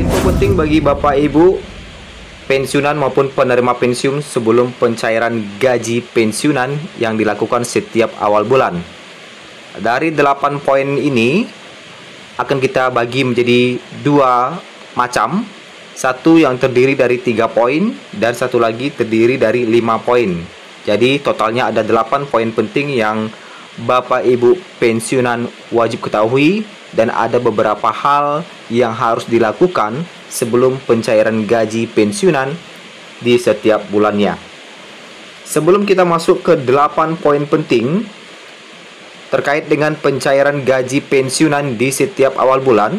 Info penting bagi Bapak Ibu pensiunan maupun penerima pensiun sebelum pencairan gaji pensiunan yang dilakukan setiap awal bulan. Dari 8 poin ini akan kita bagi menjadi 2 macam. Satu yang terdiri dari 3 poin dan satu lagi terdiri dari 5 poin. Jadi totalnya ada 8 poin penting yang Bapak Ibu pensiunan wajib ketahui, dan ada beberapa hal yang harus dilakukan sebelum pencairan gaji pensiunan di setiap bulannya. Sebelum kita masuk ke 8 poin penting terkait dengan pencairan gaji pensiunan di setiap awal bulan,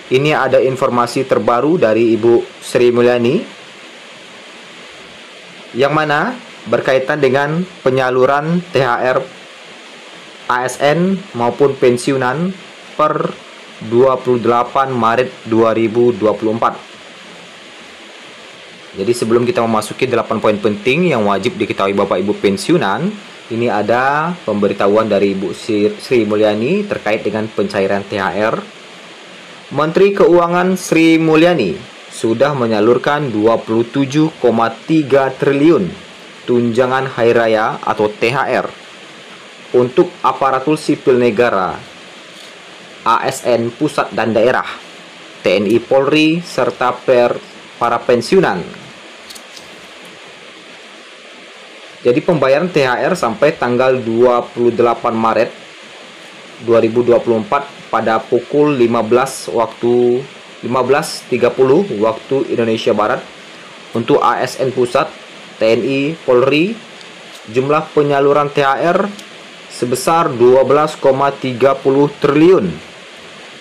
ini ada informasi terbaru dari Ibu Sri Mulyani yang mana berkaitan dengan penyaluran THR ASN maupun pensiunan per 28 Maret 2024. Jadi sebelum kita memasuki 8 poin penting yang wajib diketahui Bapak Ibu pensiunan, ini ada pemberitahuan dari Ibu Sri Mulyani terkait dengan pencairan THR. Menteri Keuangan Sri Mulyani sudah menyalurkan 27,3 triliun tunjangan hari raya atau THR untuk aparatur sipil negara, ASN pusat dan daerah, TNI Polri, serta para pensiunan. Jadi pembayaran THR sampai tanggal 28 Maret 2024 pada pukul 15.30 waktu Indonesia Barat untuk ASN pusat, TNI Polri, jumlah penyaluran THR sebesar 12,30 triliun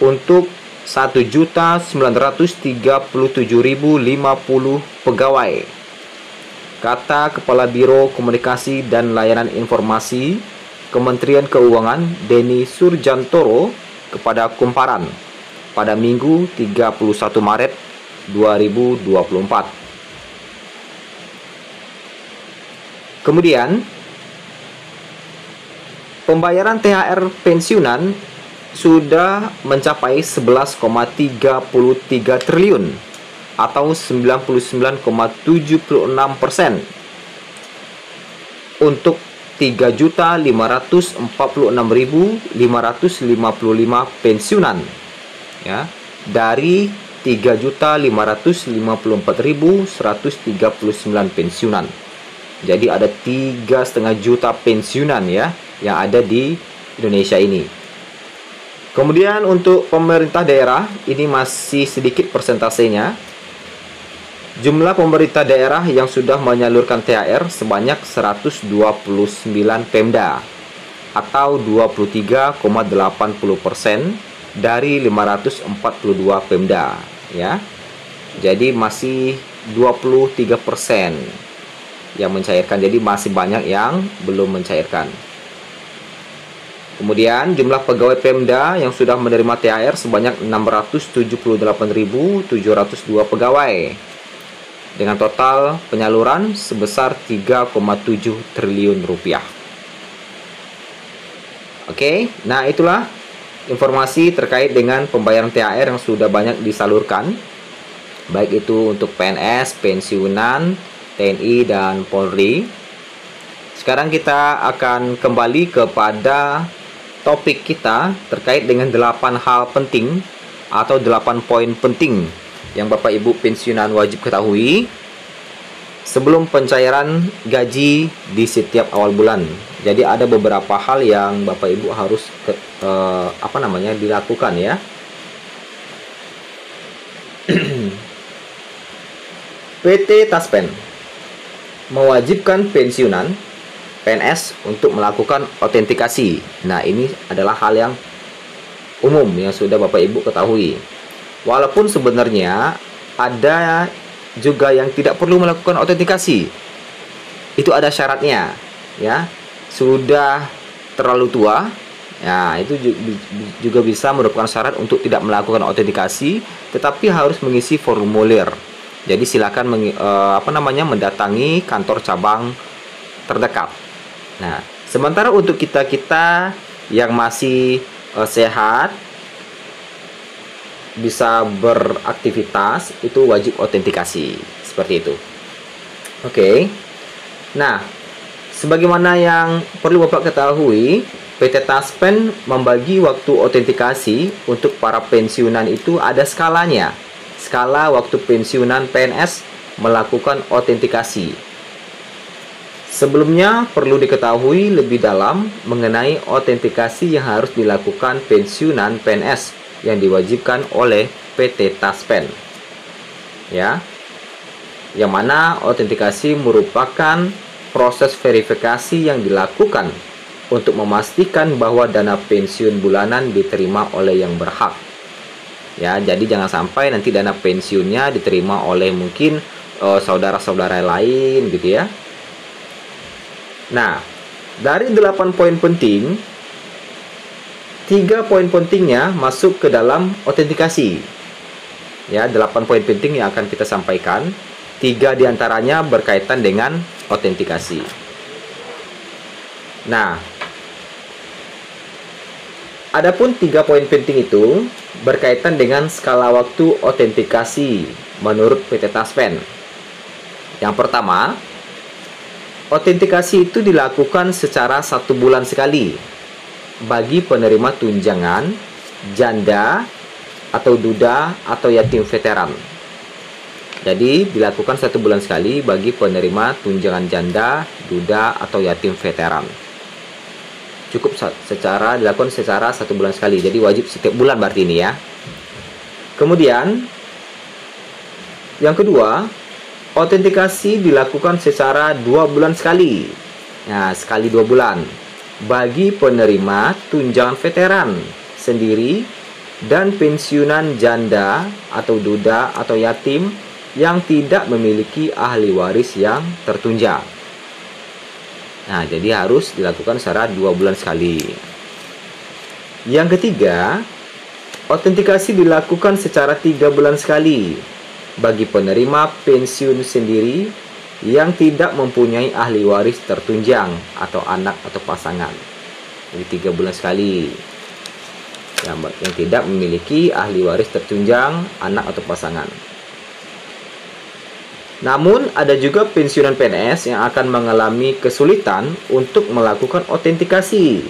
untuk 1.937.050 pegawai, kata Kepala Biro Komunikasi dan Layanan Informasi Kementerian Keuangan Denny Surjantoro kepada Kumparan pada Minggu 31 Maret 2024. Kemudian pembayaran THR pensiunan sudah mencapai 11,33 triliun atau 99,76% untuk 3.546.555 pensiunan, ya, dari 3.554.139 pensiunan. Jadi ada 3,5 juta pensiunan, ya, yang ada di Indonesia ini. Kemudian untuk pemerintah daerah ini masih sedikit persentasenya. Jumlah pemerintah daerah yang sudah menyalurkan THR sebanyak 129 Pemda atau 23,80% dari 542 Pemda, ya. Jadi masih 23% yang mencairkan. Jadi masih banyak yang belum mencairkan. Kemudian jumlah pegawai Pemda yang sudah menerima THR sebanyak 678.702 pegawai dengan total penyaluran sebesar 3,7 triliun rupiah. Oke, nah itulah informasi terkait dengan pembayaran THR yang sudah banyak disalurkan, baik itu untuk PNS, pensiunan, TNI, dan Polri. Sekarang kita akan kembali kepada topik kita terkait dengan 8 hal penting atau 8 poin penting yang Bapak Ibu pensiunan wajib ketahui sebelum pencairan gaji di setiap awal bulan. Jadi ada beberapa hal yang Bapak Ibu harus dilakukan, ya. PT Taspen mewajibkan pensiunan PNS untuk melakukan autentikasi. Nah, ini adalah hal yang umum yang sudah Bapak Ibu ketahui. Walaupun sebenarnya ada juga yang tidak perlu melakukan autentikasi. Itu ada syaratnya, ya. Sudah terlalu tua, ya, itu juga bisa merupakan syarat untuk tidak melakukan autentikasi, tetapi harus mengisi formulir. Jadi silakan mendatangi kantor cabang terdekat. Nah, sementara untuk kita yang masih sehat, bisa beraktivitas, itu wajib autentikasi. Seperti itu. Oke. Nah, sebagaimana yang perlu Bapak ketahui, PT Taspen membagi waktu autentikasi untuk para pensiunan itu ada skalanya. Skala waktu pensiunan PNS melakukan autentikasi. Sebelumnya perlu diketahui lebih dalam mengenai autentikasi yang harus dilakukan pensiunan PNS yang diwajibkan oleh PT Taspen. Ya. Yang mana autentikasi merupakan proses verifikasi yang dilakukan untuk memastikan bahwa dana pensiun bulanan diterima oleh yang berhak. Ya, jadi jangan sampai nanti dana pensiunnya diterima oleh mungkin saudara-saudara lain gitu ya. Nah, dari 8 poin penting, 3 poin pentingnya masuk ke dalam autentikasi. Ya, 8 poin penting yang akan kita sampaikan, 3 diantaranya berkaitan dengan autentikasi. Nah, adapun 3 poin penting itu berkaitan dengan skala waktu autentikasi menurut PT Taspen. Yang pertama, autentikasi itu dilakukan secara 1 bulan sekali bagi penerima tunjangan, janda, atau duda, atau yatim veteran. Jadi, dilakukan 1 bulan sekali bagi penerima tunjangan janda, duda, atau yatim veteran. Cukup dilakukan secara 1 bulan sekali. Jadi wajib setiap bulan berarti ini ya. Kemudian yang kedua, autentikasi dilakukan secara 2 bulan sekali. Nah, sekali 2 bulan bagi penerima tunjangan veteran sendiri dan pensiunan janda atau duda atau yatim yang tidak memiliki ahli waris yang tertunjang. Nah, jadi harus dilakukan secara 2 bulan sekali. Yang ketiga, autentikasi dilakukan secara 3 bulan sekali bagi penerima pensiun sendiri yang tidak mempunyai ahli waris tertunjang atau anak atau pasangan. Jadi 3 bulan sekali. Yang tidak memiliki ahli waris tertunjang, anak atau pasangan. Namun, ada juga pensiunan PNS yang akan mengalami kesulitan untuk melakukan autentikasi.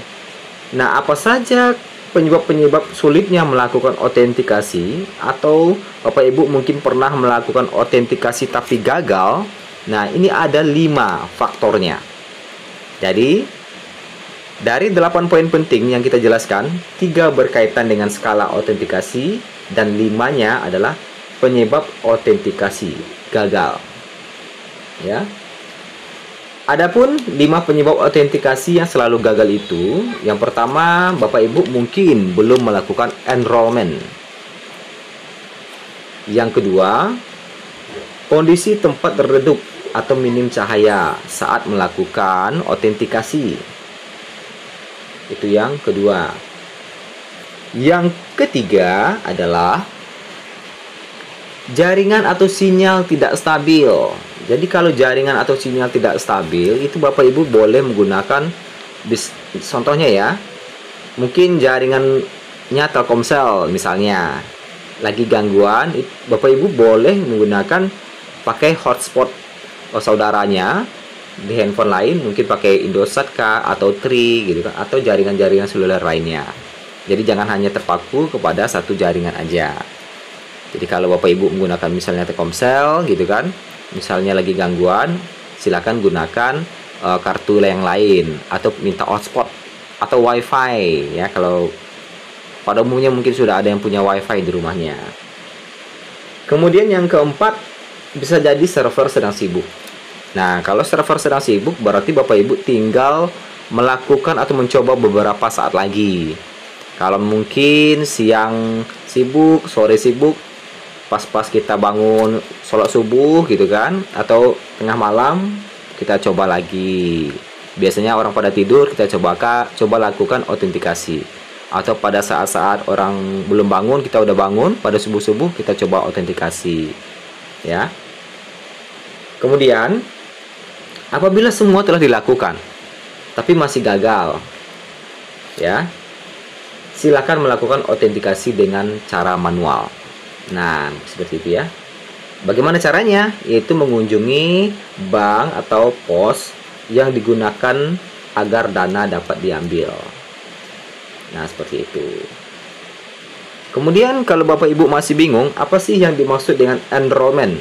Nah, apa saja penyebab-penyebab sulitnya melakukan autentikasi? Atau Bapak Ibu mungkin pernah melakukan autentikasi tapi gagal? Nah, ini ada 5 faktornya. Jadi, dari 8 poin penting yang kita jelaskan, 3 berkaitan dengan skala autentikasi dan 5-nya adalah penyebab autentikasi gagal. Ya. Adapun 5 penyebab autentikasi yang selalu gagal itu, yang pertama, Bapak Ibu mungkin belum melakukan enrollment. Yang kedua, kondisi tempat redup atau minim cahaya saat melakukan autentikasi. Itu yang kedua. Yang ketiga adalah jaringan atau sinyal tidak stabil. Jadi kalau jaringan atau sinyal tidak stabil, itu Bapak Ibu boleh menggunakan, contohnya ya, mungkin jaringannya Telkomsel misalnya lagi gangguan, Bapak Ibu boleh menggunakan pakai hotspot saudaranya di handphone lain, mungkin pakai Indosat kah atau Tri gitu kan, atau jaringan-jaringan seluler lainnya. Jadi jangan hanya terpaku kepada satu jaringan aja. Jadi kalau Bapak Ibu menggunakan misalnya Telkomsel gitu kan, misalnya lagi gangguan, silakan gunakan kartu yang lain atau minta hotspot atau WiFi ya. Kalau pada umumnya mungkin sudah ada yang punya WiFi di rumahnya. Kemudian yang keempat, bisa jadi server sedang sibuk. Nah, kalau server sedang sibuk berarti Bapak Ibu tinggal melakukan atau mencoba beberapa saat lagi. Kalau mungkin siang sibuk, sore sibuk, pas-pas kita bangun sholat subuh gitu kan, atau tengah malam kita coba lagi. Biasanya orang pada tidur, kita coba lakukan autentikasi. Atau pada saat-saat orang belum bangun, kita udah bangun, pada subuh-subuh kita coba autentikasi ya. Kemudian apabila semua telah dilakukan tapi masih gagal, ya, silakan melakukan autentikasi dengan cara manual. Nah, seperti itu ya. Bagaimana caranya? Yaitu mengunjungi bank atau pos yang digunakan agar dana dapat diambil. Nah, seperti itu. Kemudian kalau Bapak Ibu masih bingung, apa sih yang dimaksud dengan enrollment?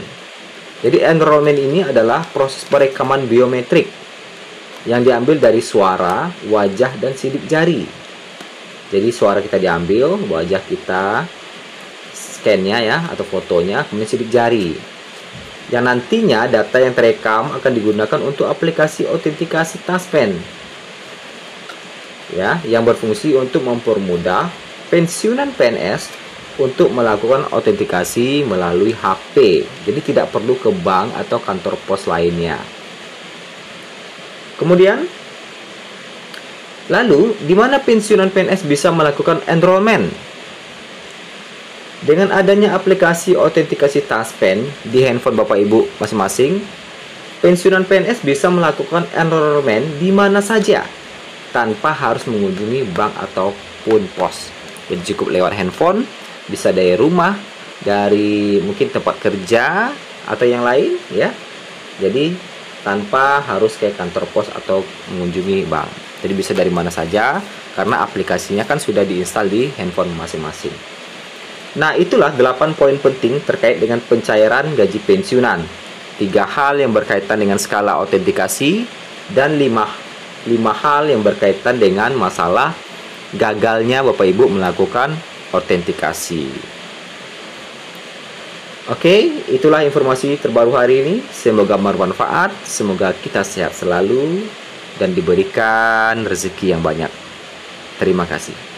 Jadi enrollment ini adalah proses perekaman biometrik yang diambil dari suara, wajah, dan sidik jari. Jadi suara kita diambil, wajah kita scan-nya ya, atau fotonya, kemudian sidik jari. Yang nantinya data yang terekam akan digunakan untuk aplikasi autentikasi TASPEN. Ya, yang berfungsi untuk mempermudah pensiunan PNS untuk melakukan autentikasi melalui HP. Jadi tidak perlu ke bank atau kantor pos lainnya. Kemudian, lalu di mana pensiunan PNS bisa melakukan enrollment? Dengan adanya aplikasi autentikasi TASPEN di handphone Bapak Ibu masing-masing, pensiunan PNS bisa melakukan enrollment di mana saja tanpa harus mengunjungi bank ataupun pos. Jadi cukup lewat handphone, bisa dari rumah, dari mungkin tempat kerja atau yang lain ya. Jadi tanpa harus ke kantor pos atau mengunjungi bank. Jadi bisa dari mana saja karena aplikasinya kan sudah diinstal di handphone masing-masing. Nah, itulah 8 poin penting terkait dengan pencairan gaji pensiunan. 3 hal yang berkaitan dengan skala autentikasi dan 5 hal yang berkaitan dengan masalah gagalnya Bapak Ibu melakukan autentikasi. Oke, itulah informasi terbaru hari ini. Semoga bermanfaat, semoga kita sehat selalu dan diberikan rezeki yang banyak. Terima kasih.